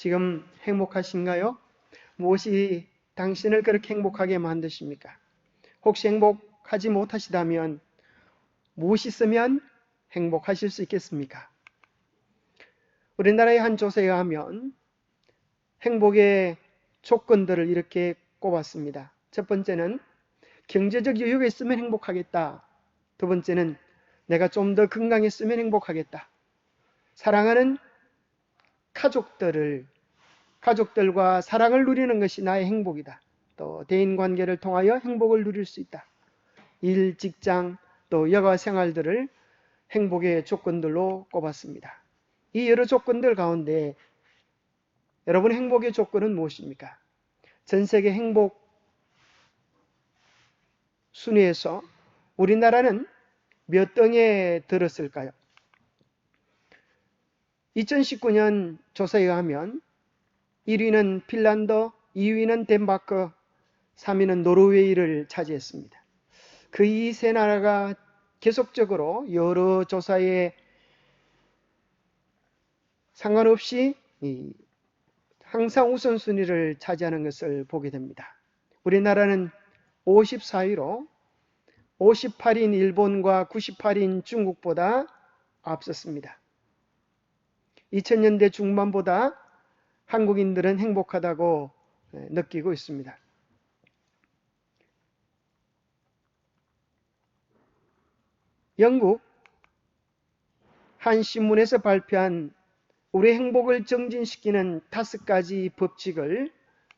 지금 행복하신가요? 무엇이 당신을 그렇게 행복하게 만드십니까? 혹시 행복하지 못하시다면 무엇이 있으면 행복하실 수 있겠습니까? 우리나라의 한 조사에 의하면 행복의 조건들을 이렇게 꼽았습니다. 첫 번째는 경제적 여유가 있으면 행복하겠다. 두 번째는 내가 좀 더 건강했으면 행복하겠다. 사랑하는 가족들과 사랑을 누리는 것이 나의 행복이다. 또 대인관계를 통하여 행복을 누릴 수 있다. 일, 직장, 또 여가 생활들을 행복의 조건들로 꼽았습니다. 이 여러 조건들 가운데 여러분의 행복의 조건은 무엇입니까? 전 세계 행복 순위에서 우리나라는 몇 등에 들었을까요? 2019년 조사에 의하면 1위는 핀란드, 2위는 덴마크, 3위는 노르웨이를 차지했습니다. 그 이 세 나라가 계속적으로 여러 조사에 상관없이 항상 우선순위를 차지하는 것을 보게 됩니다. 우리나라는 54위로 58인 일본과 98인 중국보다 앞섰습니다. 2000년대 중반보다 한국인들은 행복하다고 느끼고 있습니다. 영국 한 신문에서 발표한 우리 행복을 정진시키는 5가지 법칙을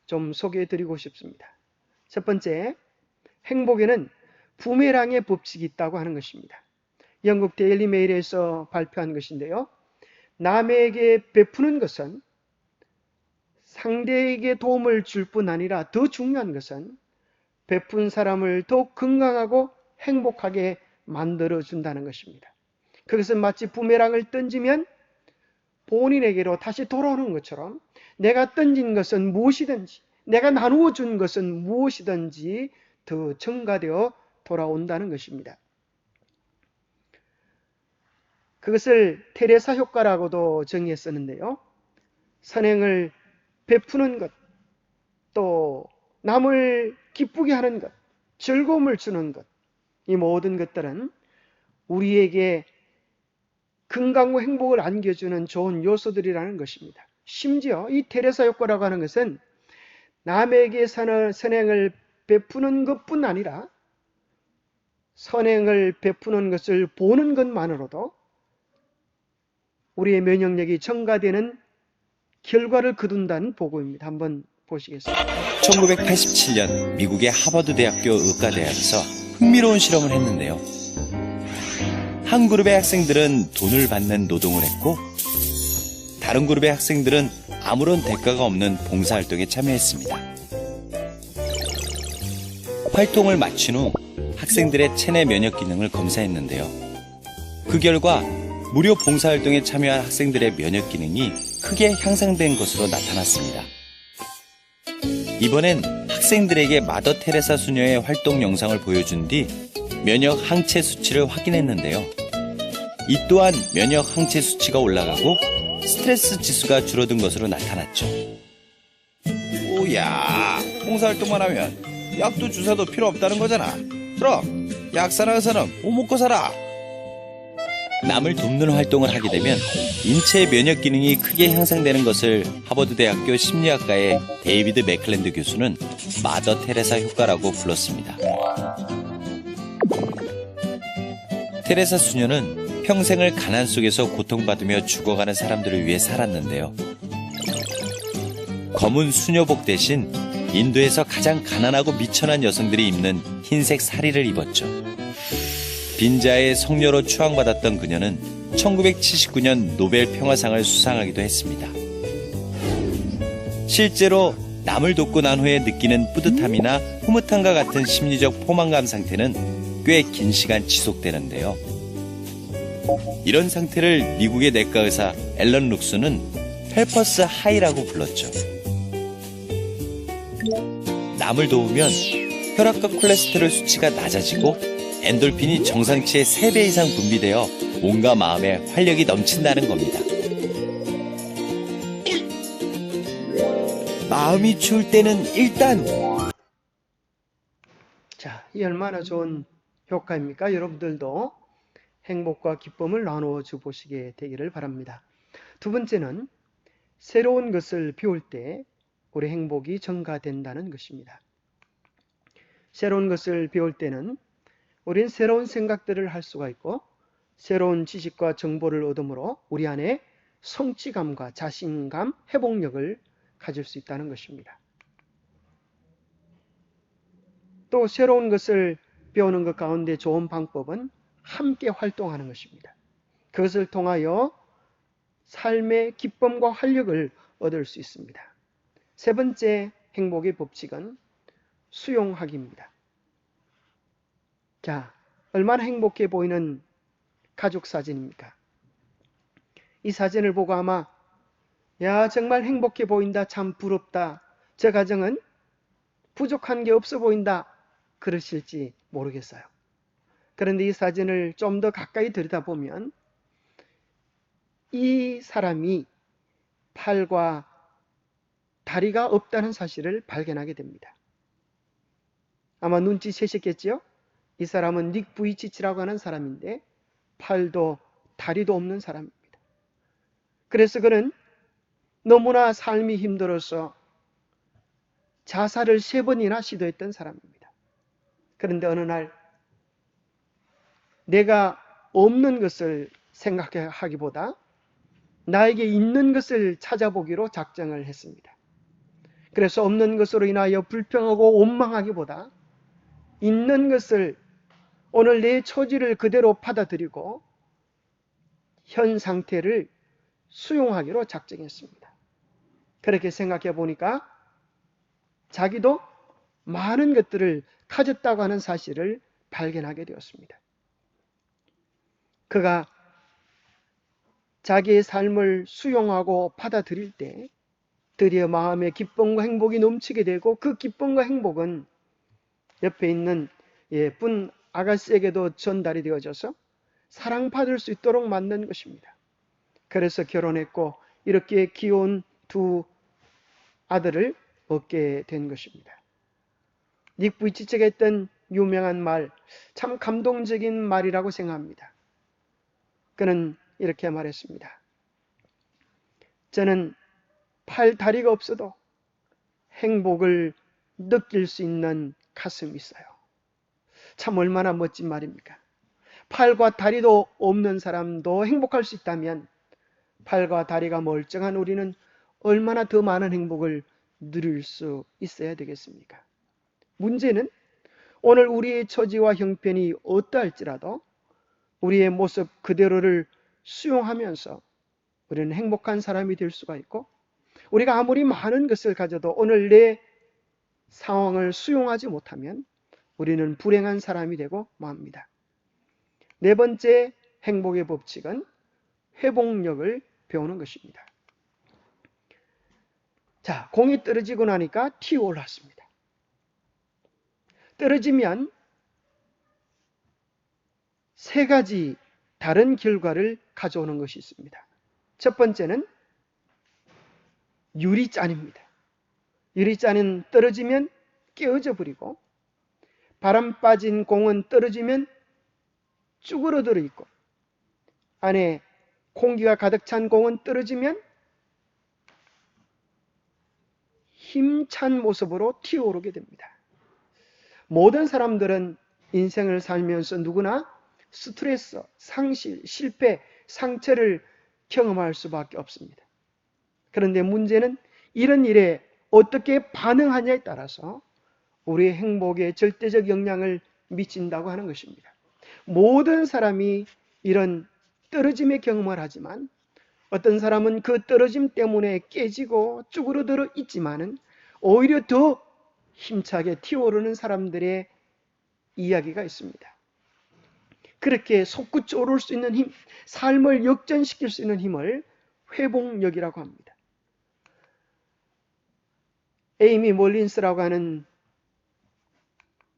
좀 소개해 드리고 싶습니다. 첫 번째, 행복에는 부메랑의 법칙이 있다고 하는 것입니다. 영국 데일리 메일에서 발표한 것인데요. 남에게 베푸는 것은 상대에게 도움을 줄 뿐 아니라 더 중요한 것은 베푼 사람을 더욱 건강하고 행복하게 만들어준다는 것입니다. 그것은 마치 부메랑을 던지면 본인에게로 다시 돌아오는 것처럼 내가 던진 것은 무엇이든지, 내가 나누어 준 것은 무엇이든지 더 첨가되어 돌아온다는 것입니다. 그것을 테레사 효과라고도 정의했었는데요. 선행을 베푸는 것, 또 남을 기쁘게 하는 것, 즐거움을 주는 것, 이 모든 것들은 우리에게 건강과 행복을 안겨주는 좋은 요소들이라는 것입니다. 심지어 이 테레사 효과라고 하는 것은 남에게 선행을 베푸는 것뿐 아니라 선행을 베푸는 것을 보는 것만으로도 우리의 면역력이 증가되는 결과를 거둔다는 보고입니다. 한번 보시겠습니다. 1987년 미국의 하버드 대학교 의과대학에서 흥미로운 실험을 했는데요. 한 그룹의 학생들은 돈을 받는 노동을 했고 다른 그룹의 학생들은 아무런 대가가 없는 봉사활동에 참여했습니다. 활동을 마친 후 학생들의 체내 면역 기능을 검사했는데요. 그 결과 무료 봉사활동에 참여한 학생들의 면역 기능이 크게 향상된 것으로 나타났습니다. 이번엔 학생들에게 마더 테레사 수녀의 활동 영상을 보여준 뒤 면역 항체 수치를 확인했는데요. 이 또한 면역 항체 수치가 올라가고 스트레스 지수가 줄어든 것으로 나타났죠. 오야, 봉사활동만 하면 약도 주사도 필요 없다는 거잖아. 그럼 약 사는 의사는 뭐 먹고 살아? 남을 돕는 활동을 하게 되면 인체의 면역 기능이 크게 향상되는 것을 하버드 대학교 심리학과의 데이비드 맥클랜드 교수는 마더 테레사 효과라고 불렀습니다. 테레사 수녀는 평생을 가난 속에서 고통받으며 죽어가는 사람들을 위해 살았는데요. 검은 수녀복 대신 인도에서 가장 가난하고 미천한 여성들이 입는 흰색 사리를 입었죠. 빈자의 성녀로 추앙받았던 그녀는 1979년 노벨 평화상을 수상하기도 했습니다. 실제로 남을 돕고 난 후에 느끼는 뿌듯함이나 흐뭇함과 같은 심리적 포만감 상태는 꽤 긴 시간 지속되는데요. 이런 상태를 미국의 내과 의사 앨런 룩스는 펠퍼스 하이라고 불렀죠. 남을 도우면 혈압과 콜레스테롤 수치가 낮아지고 엔돌핀이 정상치의 3배 이상 분비되어 몸과 마음에 활력이 넘친다는 겁니다. 마음이 추울 때는 일단 자, 이 얼마나 좋은 효과입니까? 여러분들도 행복과 기쁨을 나누어 주 보시게 되기를 바랍니다. 두 번째는 새로운 것을 배울 때 우리 행복이 증가된다는 것입니다. 새로운 것을 배울 때는 우리는 새로운 생각들을 할 수가 있고 새로운 지식과 정보를 얻음으로 우리 안에 성취감과 자신감, 회복력을 가질 수 있다는 것입니다. 또 새로운 것을 배우는 것 가운데 좋은 방법은 함께 활동하는 것입니다. 그것을 통하여 삶의 기쁨과 활력을 얻을 수 있습니다. 세 번째 행복의 법칙은 수용하기입니다. 자, 얼마나 행복해 보이는 가족 사진입니까? 이 사진을 보고 아마 야, 정말 행복해 보인다. 참 부럽다. 저 가정은 부족한 게 없어 보인다. 그러실지 모르겠어요. 그런데 이 사진을 좀 더 가까이 들여다보면 이 사람이 팔과 다리가 없다는 사실을 발견하게 됩니다. 아마 눈치채셨겠지요? 이 사람은 닉 부이치치라고 하는 사람인데 팔도 다리도 없는 사람입니다. 그래서 그는 너무나 삶이 힘들어서 자살을 3번이나 시도했던 사람입니다. 그런데 어느 날 내가 없는 것을 생각하기보다 나에게 있는 것을 찾아보기로 작정을 했습니다. 그래서 없는 것으로 인하여 불평하고 원망하기보다 있는 것을 오늘 내 처지를 그대로 받아들이고 현 상태를 수용하기로 작정했습니다. 그렇게 생각해 보니까 자기도 많은 것들을 가졌다고 하는 사실을 발견하게 되었습니다. 그가 자기의 삶을 수용하고 받아들일 때 드디어 마음의 기쁨과 행복이 넘치게 되고 그 기쁨과 행복은 옆에 있는 예쁜 아가씨에게도 전달이 되어져서 사랑받을 수 있도록 만든 것입니다. 그래서 결혼했고 이렇게 귀여운 2 아들을 얻게 된 것입니다. 닉 부이치치가 했던 유명한 말, 참 감동적인 말이라고 생각합니다. 그는 이렇게 말했습니다. 저는 팔, 다리가 없어도 행복을 느낄 수 있는 가슴이 있어요. 참 얼마나 멋진 말입니까? 팔과 다리도 없는 사람도 행복할 수 있다면 팔과 다리가 멀쩡한 우리는 얼마나 더 많은 행복을 누릴 수 있어야 되겠습니까? 문제는 오늘 우리의 처지와 형편이 어떠할지라도 우리의 모습 그대로를 수용하면서 우리는 행복한 사람이 될 수가 있고 우리가 아무리 많은 것을 가져도 오늘 내 상황을 수용하지 못하면 우리는 불행한 사람이 되고 맙니다. 네 번째 행복의 법칙은 회복력을 배우는 것입니다. 자, 공이 떨어지고 나니까 튀어 올랐습니다. 떨어지면 3가지 다른 결과를 가져오는 것이 있습니다. 첫 번째는 유리잔입니다. 유리잔은 떨어지면 깨어져 버리고 바람 빠진 공은 떨어지면 쭈그러들어 있고 안에 공기가 가득 찬 공은 떨어지면 힘찬 모습으로 튀어오르게 됩니다. 모든 사람들은 인생을 살면서 누구나 스트레스, 상실, 실패, 상처를 경험할 수밖에 없습니다. 그런데 문제는 이런 일에 어떻게 반응하냐에 따라서 우리의 행복에 절대적 영향을 미친다고 하는 것입니다. 모든 사람이 이런 떨어짐의 경험을 하지만 어떤 사람은 그 떨어짐 때문에 깨지고 쭈그러들어 있지만은 오히려 더 힘차게 튀어오르는 사람들의 이야기가 있습니다. 그렇게 솟구쳐 오를 수 있는 힘, 삶을 역전시킬 수 있는 힘을 회복력이라고 합니다. 에이미 몰린스라고 하는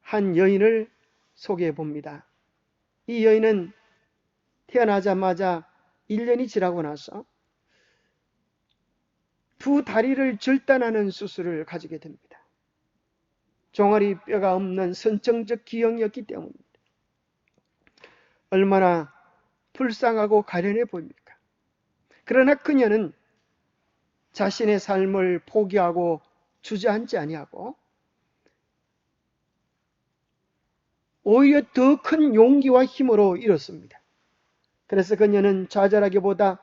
한 여인을 소개해 봅니다. 이 여인은 태어나자마자 1년이 지나고 나서 두 다리를 절단하는 수술을 가지게 됩니다. 종아리 뼈가 없는 선천적 기형이었기 때문입니다. 얼마나 불쌍하고 가련해 보입니까? 그러나 그녀는 자신의 삶을 포기하고 주저앉지 아니하고 오히려 더 큰 용기와 힘으로 일었습니다. 그래서 그녀는 좌절하기보다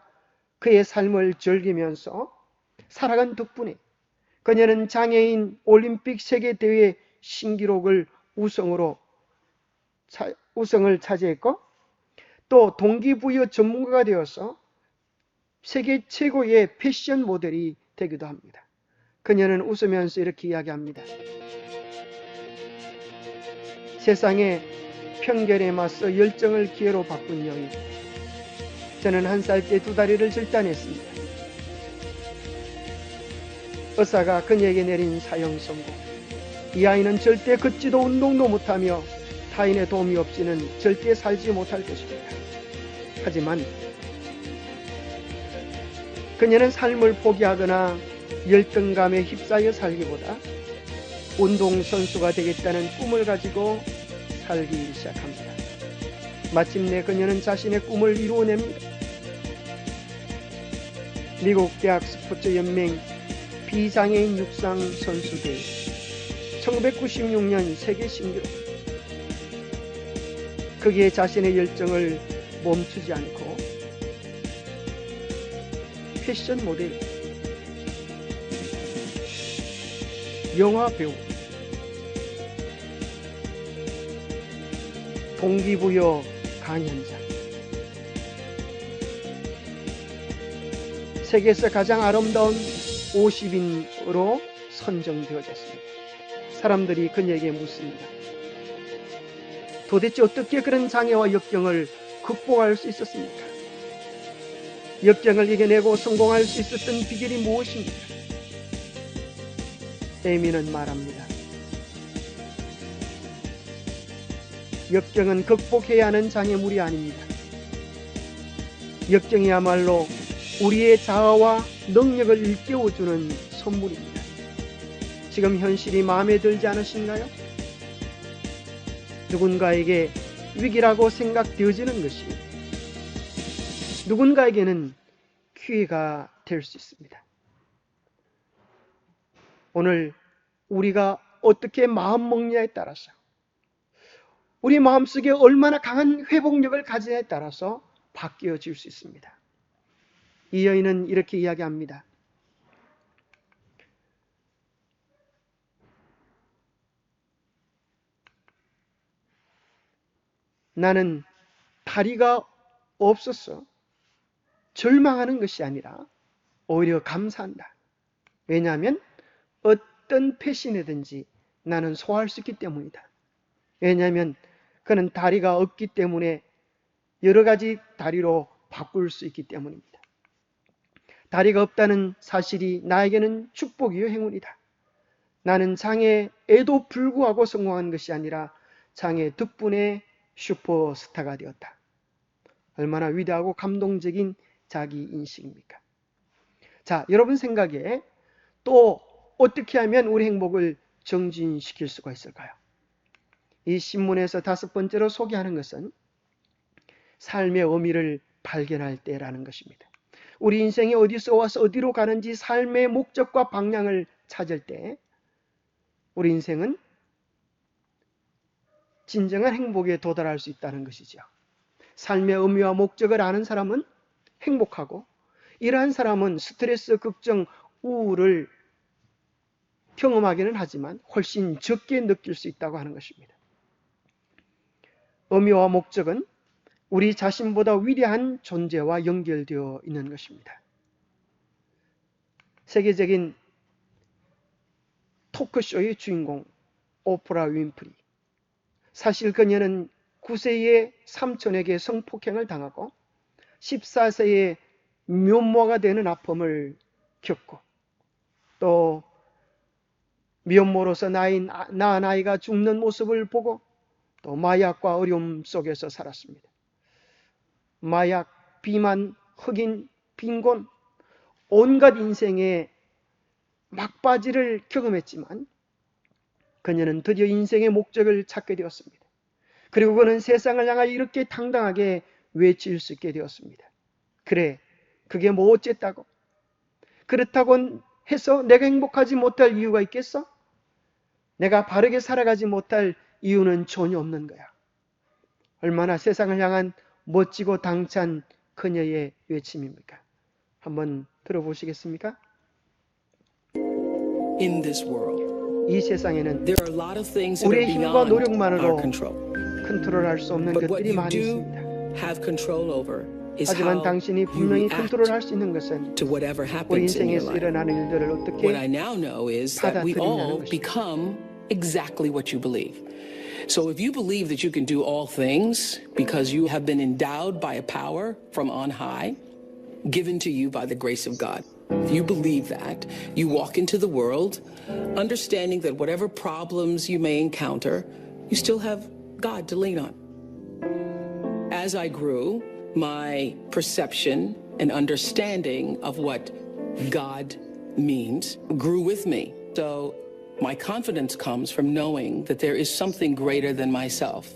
그의 삶을 즐기면서 살아간 덕분에 그녀는 장애인 올림픽 세계대회 신기록을 우승을 차지했고 또 동기부여 전문가가 되어서 세계 최고의 패션 모델이 되기도 합니다. 그녀는 웃으면서 이렇게 이야기합니다. 세상의 편견에 맞서 열정을 기회로 바꾼 여인. 저는 1살 때 두 다리를 절단했습니다. 의사가 그녀에게 내린 사형 선고. 이 아이는 절대 걷지도 운동도 못하며 타인의 도움이 없이는 절대 살지 못할 것입니다. 하지만 그녀는 삶을 포기하거나 열등감에 휩싸여 살기보다 운동선수가 되겠다는 꿈을 가지고 살기 시작합니다. 마침내 그녀는 자신의 꿈을 이루어냅니다. 미국 대학 스포츠 연맹 비장애인 육상 선수대회 1996년 세계 신기록. 거기에 자신의 열정을 멈추지 않고 패션 모델, 영화 배우, 동기부여 강연자, 세계에서 가장 아름다운 50인으로 선정되어졌습니다. 사람들이 그녀에게 묻습니다. 도대체 어떻게 그런 장애와 역경을 극복할 수 있었습니까? 역경을 이겨내고 성공할 수 있었던 비결이 무엇입니까? 에이미는 말합니다. 역경은 극복해야 하는 장애물이 아닙니다. 역경이야말로 우리의 자아와 능력을 일깨워주는 선물입니다. 지금 현실이 마음에 들지 않으신가요? 누군가에게 위기라고 생각되어지는 것이 누군가에게는 기회가 될 수 있습니다. 오늘 우리가 어떻게 마음먹냐에 따라서 우리 마음속에 얼마나 강한 회복력을 가지냐에 따라서 바뀌어질 수 있습니다. 이 여인은 이렇게 이야기합니다. 나는 다리가 없어서 절망하는 것이 아니라 오히려 감사한다. 왜냐하면 어떤 패션이든지 나는 소화할 수 있기 때문이다. 왜냐하면 그는 다리가 없기 때문에 여러 가지 다리로 바꿀 수 있기 때문입니다. 다리가 없다는 사실이 나에게는 축복이요 행운이다. 나는 장애에도 불구하고 성공한 것이 아니라 장애 덕분에 슈퍼스타가 되었다. 얼마나 위대하고 감동적인 자기 인식입니까? 자, 여러분 생각에 또 어떻게 하면 우리 행복을 정진시킬 수가 있을까요? 이 신문에서 5번째로 소개하는 것은 삶의 의미를 발견할 때라는 것입니다. 우리 인생이 어디서 와서 어디로 가는지 삶의 목적과 방향을 찾을 때 우리 인생은 진정한 행복에 도달할 수 있다는 것이죠. 삶의 의미와 목적을 아는 사람은 행복하고 이러한 사람은 스트레스, 걱정, 우울을 경험하기는 하지만 훨씬 적게 느낄 수 있다고 하는 것입니다. 의미와 목적은 우리 자신보다 위대한 존재와 연결되어 있는 것입니다. 세계적인 토크쇼의 주인공 오프라 윈프리. 사실 그녀는 9세의 삼촌에게 성폭행을 당하고 14세에 면모가 되는 아픔을 겪고 또 면모로서 낳은 아이가 죽는 모습을 보고 또 마약과 어려움 속에서 살았습니다. 마약, 비만, 흑인, 빈곤, 온갖 인생의 막바지를 경험했지만 그녀는 드디어 인생의 목적을 찾게 되었습니다. 그리고 그는 세상을 향하여 이렇게 당당하게 외칠 수 있게 되었습니다. 그래, 그게 뭐 어쨌다고? 그렇다고 해서 내가 행복하지 못할 이유가 있겠어? 내가 바르게 살아가지 못할 이유는 전혀 없는 거야. 얼마나 세상을 향한 멋지고 당찬 그녀의 외침입니까? 한번 들어보시겠습니까? In this world, 이 세상에는 there are a lot of things that 우리의 are 힘과 beyond 노력만으로 our control. 컨트롤할 수 없는 But what 것들이 you 많이 do 있습니다. have control over is 하지만 how 당신이 you 분명히 react 컨트롤할 수 있는 것은 to whatever 우리 happens in your 인생에서 life. 일어나는 일들을 What I 어떻게 now know is that we 받아들이냐는 all 것입니다. become exactly what you believe. So if you believe that you can do all things because you have been endowed by a power from on high, given to you by the grace of God, if you believe that, you walk into the world understanding that whatever problems you may encounter, you still have God to lean on. As I grew, my perception and understanding of what God means grew with me. So my confidence comes from knowing that there is something greater than myself,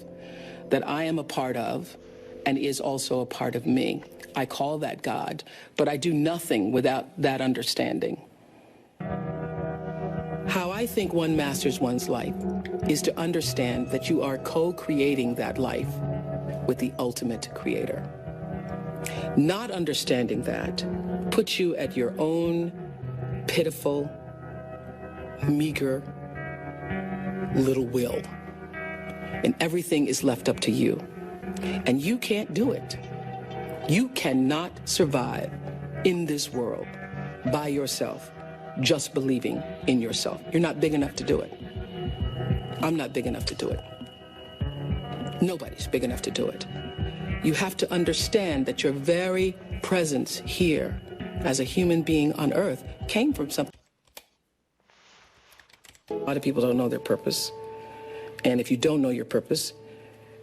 that I am a part of and is also a part of me. I call that God, but I do nothing without that understanding. How I think one masters one's life is to understand that you are co-creating that life with the ultimate creator. Not understanding that puts you at your own pitiful, meager little will. And everything is left up to you. And you can't do it. You cannot survive in this world by yourself, just believing in yourself. You're not big enough to do it. I'm not big enough to do it. Nobody's big enough to do it. You have to understand that your very presence here as a human being on earth came from something. A lot of people don't know their purpose. And if you don't know your purpose,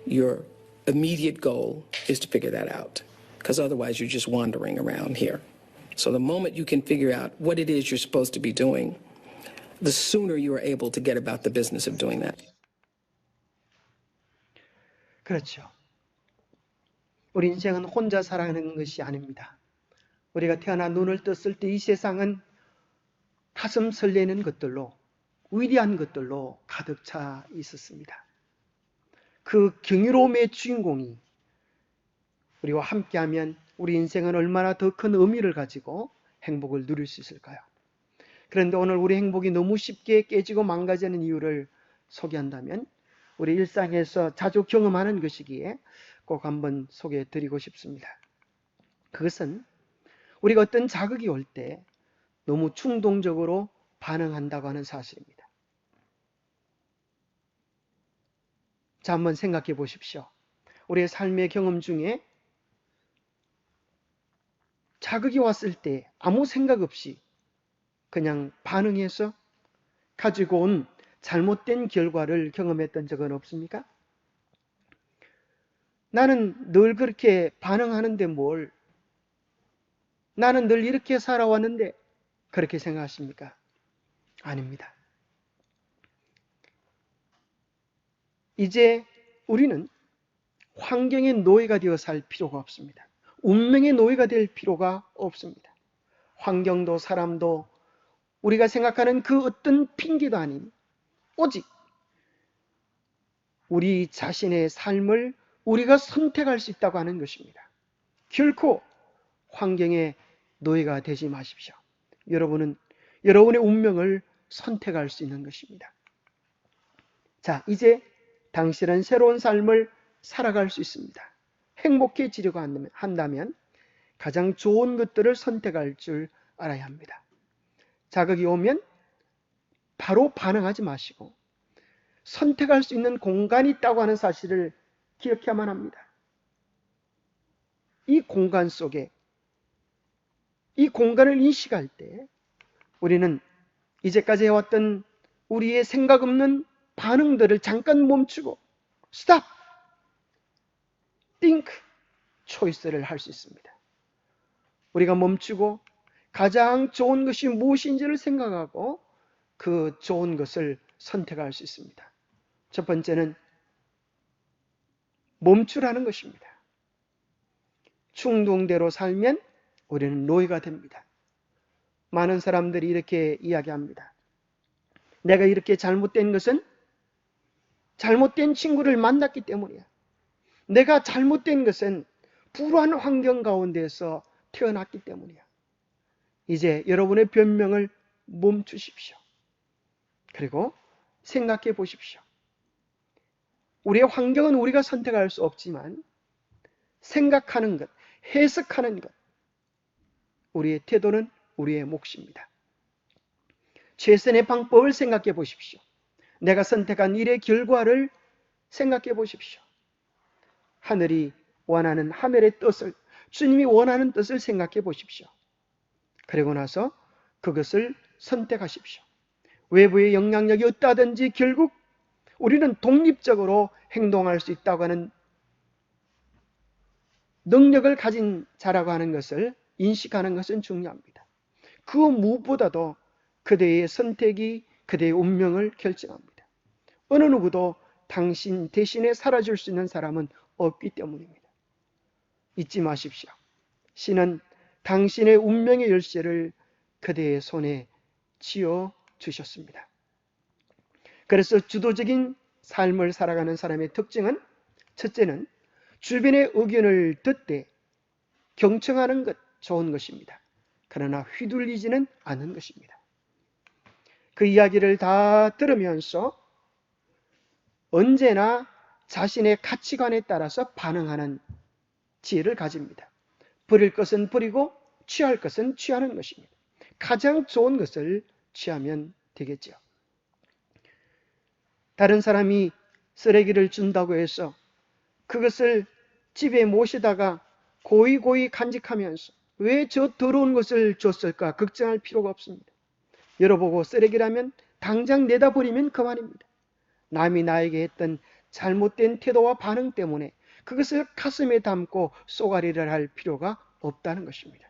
your immediate goal is to figure that out. Because otherwise you're just wandering around here. So the moment you can figure out what it is you're supposed to be doing, the sooner you are able to get about the business of doing that. 그렇죠. 우리 인생은 혼자 살아가는 것이 아닙니다. 우리가 태어나 눈을 떴을 때 이 세상은 가슴 설레는 것들로, 위대한 것들로 가득 차 있었습니다. 그 경이로움의 주인공이 우리와 함께하면 우리 인생은 얼마나 더 큰 의미를 가지고 행복을 누릴 수 있을까요? 그런데 오늘 우리 행복이 너무 쉽게 깨지고 망가지는 이유를 소개한다면 우리 일상에서 자주 경험하는 것이기에 꼭 한번 소개해 드리고 싶습니다. 그것은 우리가 어떤 자극이 올 때 너무 충동적으로 반응한다고 하는 사실입니다. 자, 한번 생각해 보십시오. 우리의 삶의 경험 중에 자극이 왔을 때 아무 생각 없이 그냥 반응해서 가지고 온 잘못된 결과를 경험했던 적은 없습니까? 나는 늘 그렇게 반응하는데 뭘, 나는 늘 이렇게 살아왔는데 그렇게 생각하십니까? 아닙니다. 이제 우리는 환경의 노예가 되어 살 필요가 없습니다. 운명의 노예가 될 필요가 없습니다. 환경도 사람도 우리가 생각하는 그 어떤 핑계도 아닌 오직 우리 자신의 삶을 우리가 선택할 수 있다고 하는 것입니다. 결코 환경의 노예가 되지 마십시오. 여러분은 여러분의 운명을 선택할 수 있는 것입니다. 자, 이제 당신은 새로운 삶을 살아갈 수 있습니다. 행복해지려고 한다면 가장 좋은 것들을 선택할 줄 알아야 합니다. 자극이 오면 바로 반응하지 마시고 선택할 수 있는 공간이 있다고 하는 사실을 기억해야만 합니다. 이 공간 속에, 이 공간을 인식할 때 우리는 이제까지 해왔던 우리의 생각 없는 반응들을 잠깐 멈추고 스탑! think, 초이스를 할 수 있습니다. 우리가 멈추고 가장 좋은 것이 무엇인지를 생각하고 그 좋은 것을 선택할 수 있습니다. 첫 번째는 멈추라는 것입니다. 충동대로 살면 우리는 노예가 됩니다. 많은 사람들이 이렇게 이야기합니다. 내가 이렇게 잘못된 것은 잘못된 친구를 만났기 때문이야. 내가 잘못된 것은 불우한 환경 가운데서 태어났기 때문이야. 이제 여러분의 변명을 멈추십시오. 그리고 생각해 보십시오. 우리의 환경은 우리가 선택할 수 없지만 생각하는 것, 해석하는 것, 우리의 태도는 우리의 몫입니다. 최선의 방법을 생각해 보십시오. 내가 선택한 일의 결과를 생각해 보십시오. 하늘이 원하는 하늘의 뜻을, 주님이 원하는 뜻을 생각해 보십시오. 그리고 나서 그것을 선택하십시오. 외부의 영향력이 없다든지 결국 우리는 독립적으로 행동할 수 있다고 하는 능력을 가진 자라고 하는 것을 인식하는 것은 중요합니다. 그 무엇보다도 그대의 선택이 그대의 운명을 결정합니다. 어느 누구도 당신 대신에 살아줄 수 있는 사람은 없기 때문입니다. 잊지 마십시오. 신은 당신의 운명의 열쇠를 그대의 손에 쥐어 주셨습니다. 그래서 주도적인 삶을 살아가는 사람의 특징은 첫째는 주변의 의견을 듣되 경청하는 것 좋은 것입니다. 그러나 휘둘리지는 않은 것입니다. 그 이야기를 다 들으면서 언제나 자신의 가치관에 따라서 반응하는 지혜를 가집니다. 버릴 것은 버리고 취할 것은 취하는 것입니다. 가장 좋은 것을 취하면 되겠죠. 다른 사람이 쓰레기를 준다고 해서 그것을 집에 모시다가 고이고이 간직하면서 왜 저 더러운 것을 줬을까 걱정할 필요가 없습니다. 열어보고 쓰레기라면 당장 내다 버리면 그만입니다. 남이 나에게 했던 잘못된 태도와 반응 때문에 그것을 가슴에 담고 쏘가리를 할 필요가 없다는 것입니다.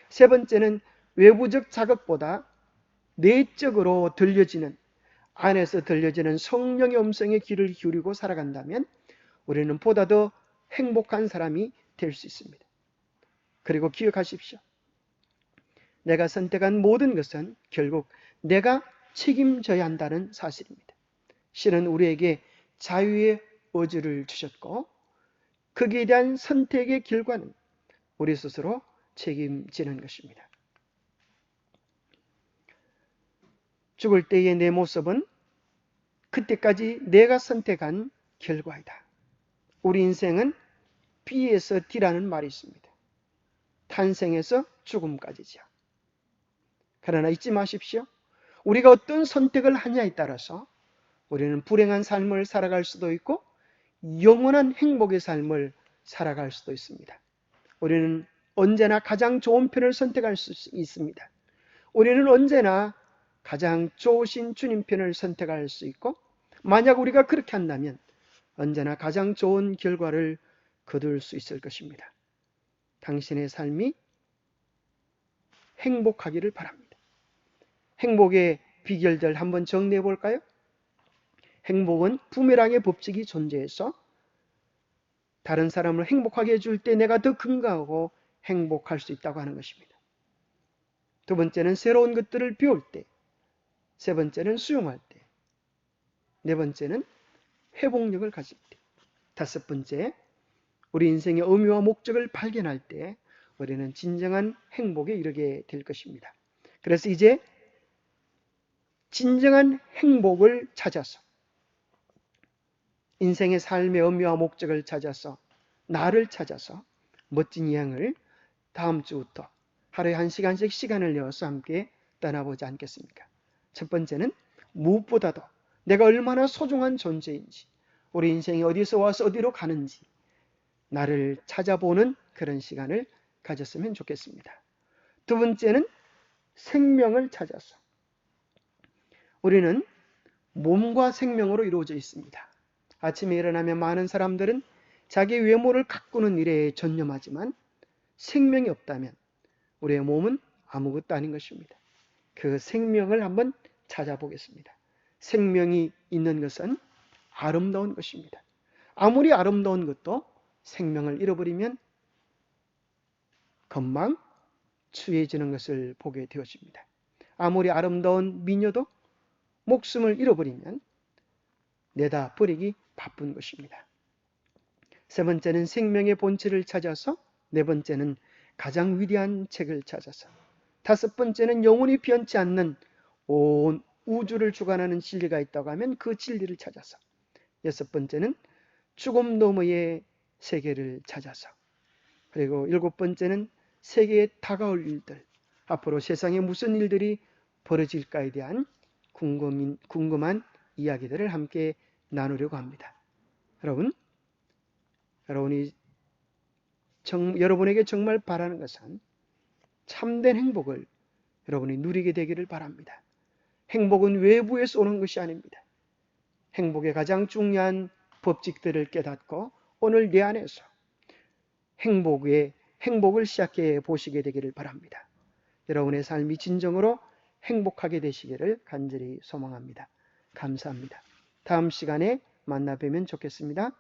세 번째는 외부적 자극보다 내적으로 들려지는, 안에서 들려지는 성령의 음성에 귀를 기울이고 살아간다면 우리는 보다 더 행복한 사람이 될 수 있습니다. 그리고 기억하십시오. 내가 선택한 모든 것은 결국 내가 책임져야 한다는 사실입니다. 신은 우리에게 자유의 의지를 주셨고 거기에 대한 선택의 결과는 우리 스스로 책임지는 것입니다. 죽을 때의 내 모습은 그때까지 내가 선택한 결과이다. 우리 인생은 B에서 D라는 말이 있습니다. 탄생에서 죽음까지죠. 그러나 잊지 마십시오. 우리가 어떤 선택을 하냐에 따라서 우리는 불행한 삶을 살아갈 수도 있고 영원한 행복의 삶을 살아갈 수도 있습니다. 우리는 언제나 가장 좋은 편을 선택할 수 있습니다. 우리는 언제나 가장 좋으신 주님 편을 선택할 수 있고 만약 우리가 그렇게 한다면 언제나 가장 좋은 결과를 거둘 수 있을 것입니다. 당신의 삶이 행복하기를 바랍니다. 행복의 비결들 한번 정리해 볼까요? 행복은 부메랑의 법칙이 존재해서 다른 사람을 행복하게 해줄 때 내가 더 건강하고 행복할 수 있다고 하는 것입니다. 두 번째는 새로운 것들을 배울 때, 세 번째는 수용할 때, 네 번째는 회복력을 가질 때, 다섯 번째, 우리 인생의 의미와 목적을 발견할 때 우리는 진정한 행복에 이르게 될 것입니다. 그래서 이제 진정한 행복을 찾아서 인생의 삶의 의미와 목적을 찾아서 나를 찾아서 멋진 여행을 다음 주부터 하루에 1시간씩 시간을 내어서 함께 떠나보지 않겠습니까? 첫 번째는 무엇보다도 내가 얼마나 소중한 존재인지, 우리 인생이 어디서 와서 어디로 가는지 나를 찾아보는 그런 시간을 가졌으면 좋겠습니다. 두 번째는 생명을 찾아서, 우리는 몸과 생명으로 이루어져 있습니다. 아침에 일어나면 많은 사람들은 자기 외모를 가꾸는 일에 전념하지만 생명이 없다면 우리의 몸은 아무것도 아닌 것입니다. 그 생명을 한번 찾아보겠습니다. 생명이 있는 것은 아름다운 것입니다. 아무리 아름다운 것도 생명을 잃어버리면 금방 추해지는 것을 보게 되어집니다. 아무리 아름다운 미녀도 목숨을 잃어버리면 내다 버리기 바쁜 것입니다. 세 번째는 생명의 본질을 찾아서, 네 번째는 가장 위대한 책을 찾아서, 다섯 번째는 영원히 변치 않는 온 우주를 주관하는 진리가 있다고 하면 그 진리를 찾아서, 여섯 번째는 죽음 너머의 세계를 찾아서, 그리고 일곱 번째는 세계에 다가올 일들, 앞으로 세상에 무슨 일들이 벌어질까에 대한 궁금한 이야기들을 함께 나누려고 합니다. 여러분에게 정말 바라는 것은 참된 행복을 여러분이 누리게 되기를 바랍니다. 행복은 외부에서 오는 것이 아닙니다. 행복의 가장 중요한 법칙들을 깨닫고 오늘 내 안에서 행복을 시작해 보시게 되기를 바랍니다. 여러분의 삶이 진정으로 행복하게 되시기를 간절히 소망합니다. 감사합니다. 다음 시간에 만나 뵈면 좋겠습니다.